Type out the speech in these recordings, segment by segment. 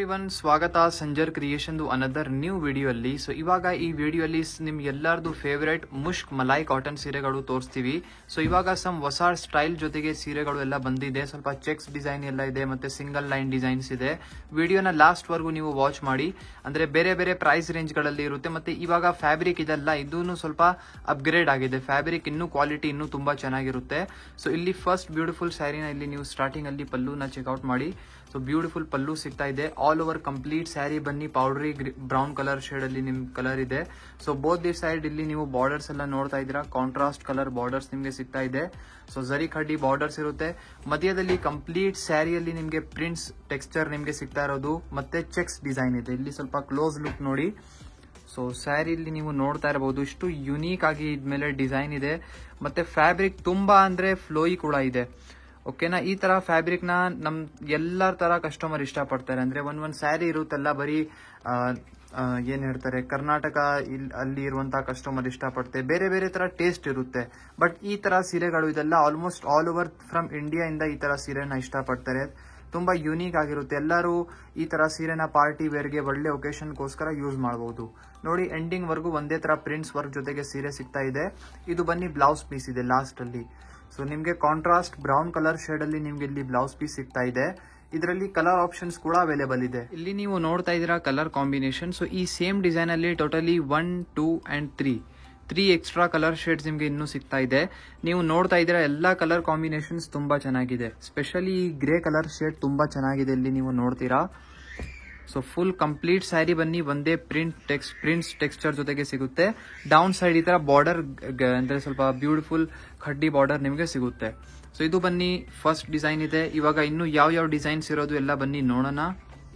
Everyone, ಸ್ವಾಗತ Sanjar creation another new video ಅಲ್ಲಿ. So ಇವಾಗ ಈ ವಿಡಿಯೋ ಅಲ್ಲಿ ನಿಮ್ಗೆ ಎಲ್ಲರದು ಫೇವರೇಟ್ ಮುಷ್ಕ್ ಮಲಾಯ್ ಕಾಟನ್ ಸೀರೆಗಳು ತೋರಿಸ್ತೀವಿ. ಸೊ ಇವಾಗ ಸಮ್ ಹೊಸ ಸ್ಟೈಲ್ ಜೊತೆಗೆ ಸೀರೆಗಳು ಎಲ್ಲ ಬಂದಿದೆ. ಸ್ವಲ್ಪ ಚೆಕ್ಸ್ ಡಿಸೈನ್ ಎಲ್ಲ ಇದೆ, ಮತ್ತೆ ಸಿಂಗಲ್ ಲೈನ್ ಡಿಸೈನ್ಸ್ ಇದೆ. ವಿಡಿಯೋನ ಲಾಸ್ಟ್ ವರ್ಗೂ ನೀವು ವಾಚ್ ಮಾಡಿ, ಅಂದ್ರೆ ಬೇರೆ ಬೇರೆ ಪ್ರೈಸ್ ರೇಂಜ್ ಗಳಲ್ಲಿ ಇರುತ್ತೆ. ಮತ್ತೆ ಇವಾಗ ಫ್ಯಾಬ್ರಿಕ್ ಇದೆಲ್ಲ ಇದೂ ಸ್ವಲ್ಪ ಅಪ್ಗ್ರೇಡ್ ಆಗಿದೆ. ಫ್ಯಾಬ್ರಿಕ್ ಇನ್ನೂ ಕ್ವಾಲಿಟಿ ಇನ್ನೂ ತುಂಬಾ ಚೆನ್ನಾಗಿರುತ್ತೆ. ಸೊ ಇಲ್ಲಿ ಫಸ್ಟ್ ಬ್ಯೂಟಿಫುಲ್ ಸ್ಯಾರಿನ ಇಲ್ಲಿ ನೀವು ಸ್ಟಾರ್ಟಿಂಗ್ ಅಲ್ಲಿ ಪಲ್ಲುನ ಚೆಕ್ಔಟ್ ಮಾಡಿ. ಸೊ ಬ್ಯೂಟಿಫುಲ್ ಪಲ್ಲು ಸಿಗ್ತಾ ಇದೆ. ಆಲ್ ಓವರ್ ಕಂಪ್ಲೀಟ್ ಸ್ಯಾರಿ ಬನ್ನಿ ಪೌಡರಿ ಬ್ರೌನ್ ಕಲರ್ ಶೇಡ್ ಅಲ್ಲಿ ನಿಮ್ ಕಲರ್ ಇದೆ. ಸೊ ಬೋತ್ ದಿ ಸೈಡ್ ಇಲ್ಲಿ ನೀವು ಬಾರ್ಡರ್ಸ್ ಎಲ್ಲ ನೋಡ್ತಾ ಇದ್ದೀರಾ, ಕಾಂಟ್ರಾಸ್ಟ್ ಕಲರ್ ಬಾರ್ಡರ್ಸ್ ನಿಮ್ಗೆ ಸಿಗ್ತಾ ಇದೆ. ಸೊ ಜರಿ ಖಡ್ಡಿ ಬಾರ್ಡರ್ಸ್ ಇರುತ್ತೆ. ಮಧ್ಯದಲ್ಲಿ ಕಂಪ್ಲೀಟ್ ಸ್ಯಾರಿಯಲ್ಲಿ ನಿಮ್ಗೆ ಪ್ರಿಂಟ್ಸ್ ಟೆಕ್ಸ್ಚರ್ ನಿಮ್ಗೆ ಸಿಗ್ತಾ ಇರೋದು, ಮತ್ತೆ ಚೆಕ್ಸ್ ಡಿಸೈನ್ ಇದೆ. ಇಲ್ಲಿ ಸ್ವಲ್ಪ ಕ್ಲೋಸ್ ಲುಕ್ ನೋಡಿ. ಸೊ ಸ್ಯಾರಿಲಿ ನೀವು ನೋಡ್ತಾ ಇರಬಹುದು, ಇಷ್ಟು ಯುನೀಕ್ ಆಗಿ ಇದ್ಮೇಲೆ ಡಿಸೈನ್ ಇದೆ. ಮತ್ತೆ ಫ್ಯಾಬ್ರಿಕ್ ತುಂಬಾ ಅಂದ್ರೆ ಫ್ಲೋಯಿ ಕೂಡ ಇದೆ. ಓಕೆನಾ, ಈ ತರ ಫ್ಯಾಬ್ರಿಕ್ ನ ನಮ್ ಎಲ್ಲರ ತರ ಕಸ್ಟಮರ್ ಇಷ್ಟಪಡ್ತಾರೆ. ಅಂದ್ರೆ ಒಂದ್ ಸ್ಯಾರಿ ಇರುತ್ತಲ್ಲ, ಬರೀ ಏನ್ ಹೇಳ್ತಾರೆ, ಕರ್ನಾಟಕ ಅಲ್ಲಿ ಇರುವಂತಹ ಕಸ್ಟಮರ್ ಇಷ್ಟಪಡ್ತಾರೆ. ಬೇರೆ ಬೇರೆ ತರ ಟೇಸ್ಟ್ ಇರುತ್ತೆ. ಬಟ್ ಈ ತರ ಸೀರೆಗಳು ಇದೆಲ್ಲ almost all over from India ಇಂದ ಈ ತರ ಸೀರೆನ ಇಷ್ಟಪಡ್ತಾರೆ. ತುಂಬಾ ಯುನೀಕ್ ಆಗಿರುತ್ತೆ. ಎಲ್ಲರೂ ಈ ತರ ಸೀರೆನ ಪಾರ್ಟಿ ವೇರ್ಗೆ ಒಳ್ಳೆ ಒಕೇಶನ್ಗೋಸ್ಕರ ಯೂಸ್ ಮಾಡಬಹುದು. ನೋಡಿ, ಎಂಡಿಂಗ್ ವರ್ಗೂ ಒಂದೇ ತರ ಪ್ರಿಂಟ್ಸ್ ವರ್ಕ್ ಜೊತೆಗೆ ಸೀರೆ ಸಿಗ್ತಾ ಇದೆ. ಇದು ಬನ್ನಿ ಬ್ಲೌಸ್ ಪೀಸ್ ಇದೆ ಲಾಸ್ಟ್ ಅಲ್ಲಿ. ಸೊ ನಿಮ್ಗೆ ಕಾಂಟ್ರಾಸ್ಟ್ ಬ್ರೌನ್ ಕಲರ್ ಶೇಡ್ ಅಲ್ಲಿ ನಿಮ್ಗೆ ಇಲ್ಲಿ ಬ್ಲೌಸ್ ಪೀಸ್ ಸಿಗ್ತಾ ಇದೆ. ಇದರಲ್ಲಿ ಕಲರ್ ಆಪ್ಷನ್ಸ್ ಕೂಡ ಅವೈಲೇಬಲ್ ಇದೆ. ಇಲ್ಲಿ ನೀವು ನೋಡ್ತಾ ಇದ್ದೀರಾ ಕಲರ್ ಕಾಂಬಿನೇಷನ್. ಸೊ ಈ ಸೇಮ್ ಡಿಸೈನ್ ಅಲ್ಲಿ totally 1, 2 and 3 extra colour shades ನಿಮ್ಗೆ ಇನ್ನೂ ಸಿಗ್ತಾ ಇದೆ. ನೀವು ನೋಡ್ತಾ ಇದ್ದೀರಾ ಎಲ್ಲಾ ಕಲರ್ ಕಾಂಬಿನೇಷನ್ಸ್ ತುಂಬಾ ಚೆನ್ನಾಗಿದೆ. ಸ್ಪೆಷಲಿ ಈ ಗ್ರೇ ಕಲರ್ ಶೇಡ್ ತುಂಬಾ ಚೆನ್ನಾಗಿದೆ, ಇಲ್ಲಿ ನೀವು ನೋಡ್ತೀರಾ. ಸೊ ಫುಲ್ ಕಂಪ್ಲೀಟ್ ಸ್ಯಾರಿ ಬನ್ನಿ ಒಂದೇ ಪ್ರಿಂಟ್ಸ್ ಟೆಕ್ಸ್ಚರ್ ಜೊತೆಗೆ ಸಿಗುತ್ತೆ. ಡೌನ್ ಸೈಡ್ ಈ ತರ ಬಾರ್ಡರ್ ಅಂದ್ರೆ ಸ್ವಲ್ಪ ಬ್ಯೂಟಿಫುಲ್ ಖಡ್ಡಿ ಬಾರ್ಡರ್ ನಿಮಗೆ ಸಿಗುತ್ತೆ. ಸೊ ಇದು ಬನ್ನಿ ಫಸ್ಟ್ ಡಿಸೈನ್ ಇದೆ. ಇವಾಗ ಇನ್ನು ಯಾವ ಡಿಸೈನ್ಸ್ ಇರೋದು ಎಲ್ಲ ಬನ್ನಿ ನೋಡೋಣ.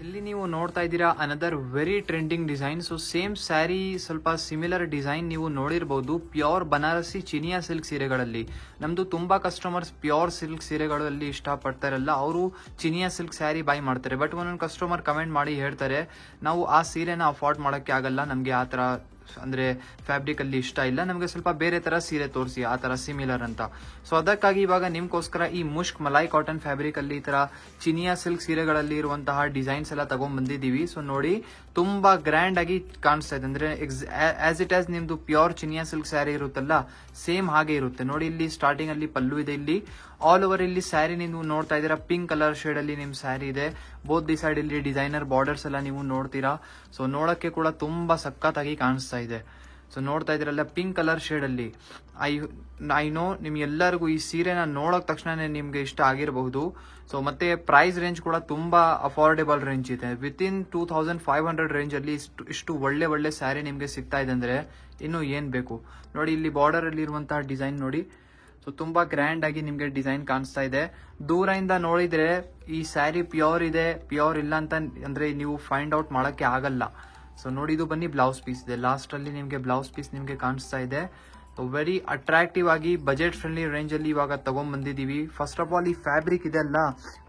ಇಲ್ಲಿ ನೀವು ನೋಡ್ತಾ ಇದ್ದೀರಾ another very trending design. So same sari ಸ್ವಲ್ಪ ಸಿಮಿಲರ್ ಡಿಸೈನ್ ನೀವು ನೋಡಿರಬಹುದು. ಪ್ಯೂರ್ ಬನಾರಸಿ ಚಿನಿಯಾ ಸಿಲ್ಕ್ ಸೀರೆಗಳಲ್ಲಿ ನಮ್ದು ತುಂಬಾ ಕಸ್ಟಮರ್ಸ್ ಪ್ಯೂರ್ ಸಿಲ್ಕ್ ಸೀರೆಗಳಲ್ಲಿ ಇಷ್ಟಪಡ್ತಾರಲ್ಲ, ಅವರು ಚಿನಿಯಾ ಸಿಲ್ಕ್ ಸ್ಯಾರಿ ಬೈ ಮಾಡ್ತಾರೆ. ಬಟ್ ಒಂದೊಂದು ಕಸ್ಟಮರ್ ಕಮೆಂಟ್ ಮಾಡಿ ಹೇಳ್ತಾರೆ, ನಾವು ಆ ಸೀರೆನ ಅಫೋರ್ಡ್ ಮಾಡಕ್ಕೆ ಆಗಲ್ಲ, ನಮ್ಗೆ ಆ ತರ ಅಂದ್ರೆ ಫ್ಯಾಬ್ರಿಕ್ ಅಲ್ಲಿ ಇಷ್ಟ ಇಲ್ಲ, ನಮಗೆ ಸ್ವಲ್ಪ ಬೇರೆ ತರ ಸೀರೆ ತೋರಿಸಿ ಆ ತರ ಸಿಮಿಲರ್ ಅಂತ. ಸೊ ಅದಕ್ಕಾಗಿ ಇವಾಗ ನಿಮ್ಗೋಸ್ಕರ ಈ ಮುಷ್ಕ್ ಮಲಾಯ್ ಕಾಟನ್ ಫ್ಯಾಬ್ರಿಕ್ ಅಲ್ಲಿ ಈ ತರ ಚಿನಿಯಾ ಸಿಲ್ಕ್ ಸೀರೆಗಳಲ್ಲಿ ಇರುವಂತಹ ಡಿಸೈನ್ಸ್ ಎಲ್ಲ ತಗೊಂಡ್ ಬಂದಿದೀವಿ. ಸೊ ನೋಡಿ, ತುಂಬಾ ಗ್ರ್ಯಾಂಡ್ ಆಗಿ ಕಾಣಿಸ್ತಾ ಇದೆ. ಅಂದ್ರೆ ಆಸ್ ಇಟ್ ಆಸ್ ನಿಮ್ದು ಪ್ಯೂರ್ ಚಿನಿಯಾ ಸಿಲ್ಕ್ ಸ್ಯಾರಿ ಇರುತ್ತಲ್ಲ, ಸೇಮ್ ಹಾಗೆ ಇರುತ್ತೆ. ನೋಡಿ, ಇಲ್ಲಿ ಸ್ಟಾರ್ಟಿಂಗ್ ಅಲ್ಲಿ ಪಲ್ಲು ಇದೆ. ಇಲ್ಲಿ ಆಲ್ ಓವರ್ ಇಲ್ಲಿ ಸ್ಯಾರಿ ನೀವು ನೋಡ್ತಾ ಇದ್ದೀರಾ, ಪಿಂಕ್ ಕಲರ್ ಶೇಡ್ ಅಲ್ಲಿ ನಿಮ್ ಸ್ಯಾರಿ ಇದೆ. ಬೋತ್ ದಿ ಸೈಡ್ ಇಲ್ಲಿ ಡಿಸೈನರ್ ಬಾರ್ಡರ್ಸ್ ಎಲ್ಲ ನೀವು ನೋಡ್ತೀರಾ. ಸೊ ನೋಡಕ್ಕೆ ಕೂಡ ತುಂಬಾ ಸಖತ್ತಾಗಿ ಕಾಣಿಸ್ತಾ ಇದೆ. ಸೊ ನೋಡ್ತಾ ಇದ್ದೀರಲ್ಲ ಪಿಂಕ್ ಕಲರ್ ಶೇಡ್ ಅಲ್ಲಿ. ಐ ನೋ ನಿಮ್ಗೆಲ್ಲರಿಗೂ ಈ ಸೀರೆನ ನೋಡೋಕ್ ತಕ್ಷಣ ನಿಮ್ಗೆ ಇಷ್ಟ ಆಗಿರಬಹುದು. ಸೊ ಮತ್ತೆ ಪ್ರೈಸ್ ರೇಂಜ್ ಕೂಡ ತುಂಬಾ ಅಫೋರ್ಡೆಬಲ್ ರೇಂಜ್ ಇದೆ. ವಿತಿನ್ 2500 ರೇಂಜ್ ಅಲ್ಲಿ ಇಷ್ಟು ಒಳ್ಳೆ ಸ್ಯಾರಿ ನಿಮ್ಗೆ ಸಿಗ್ತಾ ಇದೆ ಅಂದ್ರೆ ಇನ್ನು ಏನ್ ಬೇಕು. ನೋಡಿ, ಇಲ್ಲಿ ಬಾರ್ಡರ್ ಅಲ್ಲಿ ಇರುವಂತಹ ಡಿಸೈನ್ ನೋಡಿ. ಸೊ ತುಂಬಾ ಗ್ರ್ಯಾಂಡ್ ಆಗಿ ನಿಮ್ಗೆ ಡಿಸೈನ್ ಕಾಣಿಸ್ತಾ ಇದೆ. ದೂರದಿಂದ ನೋಡಿದ್ರೆ ಈ ಸ್ಯಾರಿ ಪ್ಯೂರ್ ಇದೆ ಪ್ಯೂರ್ ಇಲ್ಲ ಅಂತ ಅಂದ್ರೆ ನೀವು ಫೈಂಡ್ ಔಟ್ ಮಾಡಕ್ಕೆ ಆಗಲ್ಲ. ಸೊ ನೋಡಿ, ಇದು ಬನ್ನಿ ಬ್ಲೌಸ್ ಪೀಸ್ ಇದೆ. ಲಾಸ್ಟ್ ಅಲ್ಲಿ ನಿಮ್ಗೆ ಬ್ಲೌಸ್ ಪೀಸ್ ನಿಮ್ಗೆ ಕಾಣಿಸ್ತಾ ಇದೆ. ವೆರಿ ಅಟ್ರಾಕ್ಟಿವ್ ಆಗಿ ಬಜೆಟ್ ಫ್ರೆಂಡ್ಲಿ ರೇಂಜ್ ಅಲ್ಲಿ ಇವಾಗ ತಗೊಂಡ್ ಬಂದಿದೀವಿ. ಫಸ್ಟ್ ಆಫ್ ಆಲ್ ಈ ಫ್ಯಾಬ್ರಿಕ್ ಇದೆ ಅಲ್ಲ,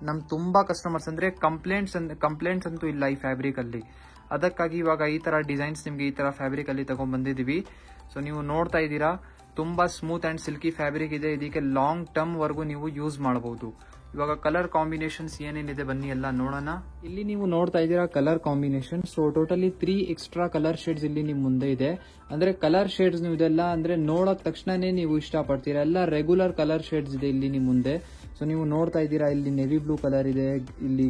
ನಮ್ ತುಂಬಾ ಕಸ್ಟಮರ್ಸ್ ಅಂದ್ರೆ ಕಂಪ್ಲೇಂಟ್ಸ್ ಅಂತೂ ಇಲ್ಲ ಈ ಫ್ಯಾಬ್ರಿಕ್ ಅಲ್ಲಿ. ಅದಕ್ಕಾಗಿ ಇವಾಗ ಈ ತರ ಡಿಸೈನ್ಸ್ ನಿಮ್ಗೆ ಈ ತರ ಫ್ಯಾಬ್ರಿಕ್ ಅಲ್ಲಿ ತಗೊಂಡ್ ಬಂದಿದೀವಿ. ಸೊ ನೀವು ನೋಡ್ತಾ ಇದ್ದೀರಾ, ತುಂಬಾ ಸ್ಮೂತ್ ಅಂಡ್ ಸಿಲ್ಕಿ ಫ್ಯಾಬ್ರಿಕ್ ಇದೆ. ಇದಕ್ಕೆ ಲಾಂಗ್ ಟರ್ಮ್ ವರ್ಗೂ ನೀವು ಯೂಸ್ ಮಾಡಬಹುದು. ಇವಾಗ ಕಲರ್ ಕಾಂಬಿನೇಷನ್ಸ್ ಏನೇನಿದೆ ಬನ್ನಿ ಎಲ್ಲ ನೋಡೋಣ. ಇಲ್ಲಿ ನೀವು ನೋಡ್ತಾ ಇದ್ದೀರಾ colour combination. So totally 3 extra colour shades ಇಲ್ಲಿ ನಿಮ್ ಮುಂದೆ ಇದೆ. ಅಂದ್ರೆ ಕಲರ್ ಶೇಡ್ಸ್ ನೀವು ಇದೆಲ್ಲ ಅಂದ್ರೆ ನೋಡಕ್ ತಕ್ಷಣನೇ ನೀವು ಇಷ್ಟಪಡ್ತೀರಾ. ಎಲ್ಲ ರೆಗ್ಯುಲರ್ ಕಲರ್ ಶೇಡ್ಸ್ ಇದೆ ಇಲ್ಲಿ ನಿಮ್ ಮುಂದೆ. ಸೊ ನೀವು ನೋಡ್ತಾ ಇದ್ದೀರಾ, ಇಲ್ಲಿ ನೆವಿ ಬ್ಲೂ ಕಲರ್ ಇದೆ, ಇಲ್ಲಿ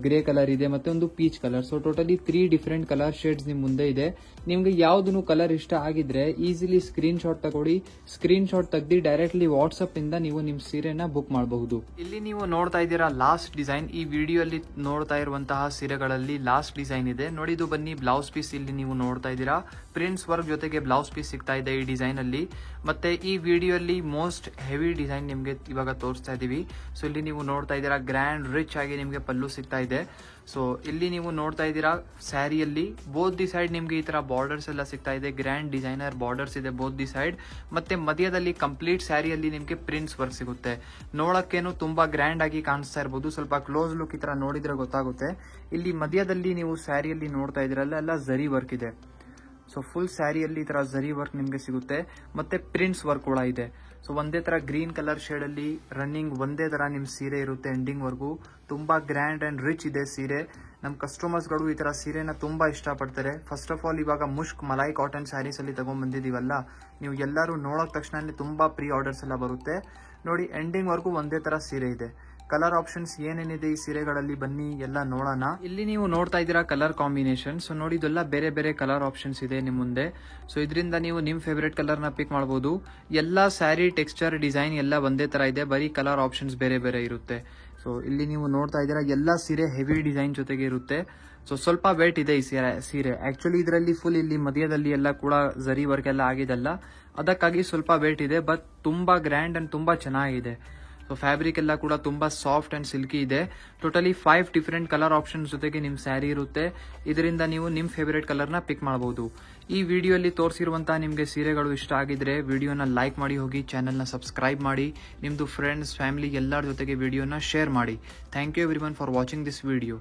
ಗ್ರೇ ಕಲರ್ ಇದೆ, ಮತ್ತೆ ಒಂದು peach colour. So totally 3 different colour shades ನಿಮ್ ಮುಂದೆ ಇದೆ. ನಿಮ್ಗೆ ಯಾವ್ದು ಕಲರ್ ಇಷ್ಟ ಆಗಿದ್ರೆ ಈಸಿಲಿ ಸ್ಕ್ರೀನ್ ಶಾಟ್ ತಗೊಳ್ಳಿ. ಸ್ಕ್ರೀನ್ ಶಾಟ್ ತೆಗ್ದು ಡೈರೆಕ್ಟ್ಲಿ ವಾಟ್ಸ್ಆಪ್ ಇಂದ ನೀವು ನಿಮ್ ಸೀರೆನ ಬುಕ್ ಮಾಡಬಹುದು. ಇಲ್ಲಿ ನೀವು ನೋಡ್ತಾ ಇದ್ದೀರಾ ಲಾಸ್ಟ್ ಡಿಸೈನ್. ಈ ವಿಡಿಯೋ ಅಲ್ಲಿ ನೋಡ್ತಾ ಇರುವಂತಹ ಸೀರೆಗಳಲ್ಲಿ ಲಾಸ್ಟ್ ಡಿಸೈನ್ ಇದೆ ನೋಡಿ. ಇದು ಬನ್ನಿ ಬ್ಲೌಸ್ ಪೀಸ್. ಇಲ್ಲಿ ನೀವು ನೋಡ್ತಾ ಇದ್ದೀರಾ ಪ್ರಿಂಟ್ಸ್ ವರ್ಕ್ ಜೊತೆಗೆ ಬ್ಲೌಸ್ ಪೀಸ್ ಸಿಗ್ತಾ ಇದೆ ಈ ಡಿಸೈನ್ ಅಲ್ಲಿ. ಮತ್ತೆ ಈ ವಿಡಿಯೋ ಅಲ್ಲಿ ಮೋಸ್ಟ್ ಹೆವಿ ಡಿಸೈನ್ ನಿಮ್ಗೆ ಇವಾಗ ತೋರಿಸ್ತಾ ಇದೀವಿ. ಸೊ ಇಲ್ಲಿ ನೀವು ನೋಡ್ತಾ ಇದ್ದೀರಾ ಗ್ರ್ಯಾಂಡ್ ರಿಚ್ ಆಗಿ ನಿಮ್ಗೆ ಪಲ್ಲು ಸಿಗ್ತಾ ಇದೆ. ಸೊ ಇಲ್ಲಿ ನೀವು ನೋಡ್ತಾ ಇದ್ದೀರಾ ಸ್ಯಾರಿಯಲ್ಲಿ ಬೋತ್ ದಿ ಸೈಡ್ ನಿಮ್ಗೆ ಈ ತರ ಬಾರ್ಡರ್ಸ್ ಎಲ್ಲ ಸಿಗ್ತಾ ಇದೆ. ಗ್ರ್ಯಾಂಡ್ ಡಿಸೈನರ್ ಬಾರ್ಡರ್ಸ್ ಇದೆ ಬೋತ್ ದಿ ಸೈಡ್. ಮತ್ತೆ ಮಧ್ಯದಲ್ಲಿ ಕಂಪ್ಲೀಟ್ ಸ್ಯಾರಿಯಲ್ಲಿ ನಿಮ್ಗೆ ಪ್ರಿಂಟ್ಸ್ ವರ್ಕ್ ಸಿಗುತ್ತೆ. ನೋಡಕ್ಕೇನು ತುಂಬಾ ಗ್ರ್ಯಾಂಡ್ ಆಗಿ ಕಾಣಿಸ್ತಾ ಇರಬಹುದು. ಸ್ವಲ್ಪ ಕ್ಲೋಸ್ ಲುಕ್ ಈ ತರ ನೋಡಿದ್ರೆ ಗೊತ್ತಾಗುತ್ತೆ. ಇಲ್ಲಿ ಮಧ್ಯದಲ್ಲಿ ನೀವು ಸ್ಯಾರಿಯಲ್ಲಿ ನೋಡ್ತಾ ಇದ್ದೀರಲ್ಲ, ಎಲ್ಲ ಜರಿ ವರ್ಕ್ ಇದೆ. ಸೊ ಫುಲ್ ಸ್ಯಾರಿಯಲ್ಲಿ ಈ ತರ ಜರಿ ವರ್ಕ್ ನಿಮ್ಗೆ ಸಿಗುತ್ತೆ. ಮತ್ತೆ ಪ್ರಿಂಟ್ಸ್ ವರ್ಕ್ ಕೂಡ ಇದೆ. ಸೊ ಒಂದೇ ತರ ಗ್ರೀನ್ ಕಲರ್ ಶೇಡ್ ಅಲ್ಲಿ ರನ್ನಿಂಗ್ ಒಂದೇ ತರ ನಿಮ್ ಸೀರೆ ಇರುತ್ತೆ ಎಂಡಿಂಗ್ ವರ್ಗೂ. ತುಂಬಾ ಗ್ರ್ಯಾಂಡ್ ಅಂಡ್ ರಿಚ್ ಇದೆ ಸೀರೆ. ನಮ್ಮ ಕಸ್ಟಮರ್ಸ್ಗಳು ಈ ತರ ಸೀರೆನ ತುಂಬಾ ಇಷ್ಟಪಡ್ತಾರೆ. ಫಸ್ಟ್ ಆಫ್ ಆಲ್ ಇವಾಗ ಮುಷ್ಕ್ ಮಲೈ ಕಾಟನ್ ಸ್ಯಾರೀಸ್ ಅಲ್ಲಿ ತಗೊಂಡ್ ಬಂದಿದೀವಲ್ಲ, ನೀವು ಎಲ್ಲರೂ ನೋಡೋಕ್ ತಕ್ಷಣ ತುಂಬಾ ಪ್ರೀ ಆರ್ಡರ್ಸ್ ಎಲ್ಲ ಬರುತ್ತೆ. ನೋಡಿ ಎಂಡಿಂಗ್ ವರ್ಗೂ ಒಂದೇ ತರ ಸೀರೆ ಇದೆ. ಕಲರ್ ಆಪ್ಷನ್ಸ್ ಏನೇನಿದೆ ಈ ಸೀರೆಗಳಲ್ಲಿ ಬನ್ನಿ ಎಲ್ಲ ನೋಡೋಣ. ಇಲ್ಲಿ ನೀವು ನೋಡ್ತಾ ಇದ್ದೀರಾ ಕಲರ್ ಕಾಂಬಿನೇಷನ್. ಸೊ ನೋಡಿ ಇದೆಲ್ಲ ಬೇರೆ ಬೇರೆ ಕಲರ್ ಆಪ್ಷನ್ಸ್ ಇದೆ ನಿಮ್ ಮುಂದೆ. ಸೊ ಇದರಿಂದ ನೀವು ನಿಮ್ ಫೇವರೇಟ್ ಕಲರ್ ನ ಪಿಕ್ ಮಾಡಬಹುದು. ಎಲ್ಲಾ ಸ್ಯಾರಿ ಟೆಕ್ಸ್ಚರ್ ಡಿಸೈನ್ ಎಲ್ಲ ಒಂದೇ ತರ ಇದೆ, ಬರೀ ಕಲರ್ ಆಪ್ಷನ್ಸ್ ಬೇರೆ ಬೇರೆ ಇರುತ್ತೆ. ಸೊ ಇಲ್ಲಿ ನೀವು ನೋಡ್ತಾ ಇದ್ದೀರಾ ಎಲ್ಲಾ ಸೀರೆ ಹೆವಿ ಡಿಸೈನ್ ಜೊತೆಗೆ ಇರುತ್ತೆ. ಸೊ ಸ್ವಲ್ಪ ವೇಟ್ ಇದೆ ಈ ಸೀರೆ. ಆಕ್ಚುಲಿ ಇದರಲ್ಲಿ ಫುಲ್ ಇಲ್ಲಿ ಮಧ್ಯದಲ್ಲಿ ಎಲ್ಲ ಕೂಡ ಜರಿ ವರ್ಕ್ ಎಲ್ಲ ಆಗಿದೆಲ್ಲ, ಅದಕ್ಕಾಗಿ ಸ್ವಲ್ಪ ವೇಟ್ ಇದೆ. ಬಟ್ ತುಂಬಾ ಗ್ರ್ಯಾಂಡ್ ಅಂಡ್ ತುಂಬಾ ಚೆನ್ನಾಗಿದೆ. ಸೊ ಫ್ಯಾಬ್ರಿಕ್ ಎಲ್ಲ ಕೂಡ ತುಂಬಾ ಸಾಫ್ಟ್ ಅಂಡ್ ಸಿಲ್ಕಿ ಇದೆ. ಟೋಟಲಿ 5 ಡಿಫರೆಂಟ್ ಕಲರ್ ಆಪ್ಷನ್ಸ್ ಜೊತೆಗೆ ನಿಮ್ ಸ್ಯಾರಿ ಇರುತ್ತೆ. ಇದರಿಂದ ನೀವು ನಿಮ್ ಫೇವರೇಟ್ ಕಲರ್ ನ ಪಿಕ್ ಮಾಡಬಹುದು. ಈ ವಿಡಿಯೋಲಿ ತೋರಿಸಿರುವಂತಹ ನಿಮ್ಗೆ ಸೀರೆಗಳು ಇಷ್ಟ ಆಗಿದ್ರೆ ವಿಡಿಯೋನ ಲೈಕ್ ಮಾಡಿ ಹೋಗಿ, ಚಾನೆಲ್ ನ ಸಬ್ಸ್ಕ್ರೈಬ್ ಮಾಡಿ, ನಿಮ್ದು ಫ್ರೆಂಡ್ಸ್ ಫ್ಯಾಮಿಲಿ ಎಲ್ಲರ ಜೊತೆಗೆ ವಿಡಿಯೋನ ಶೇರ್ ಮಾಡಿ. Thank you everyone for watching this video.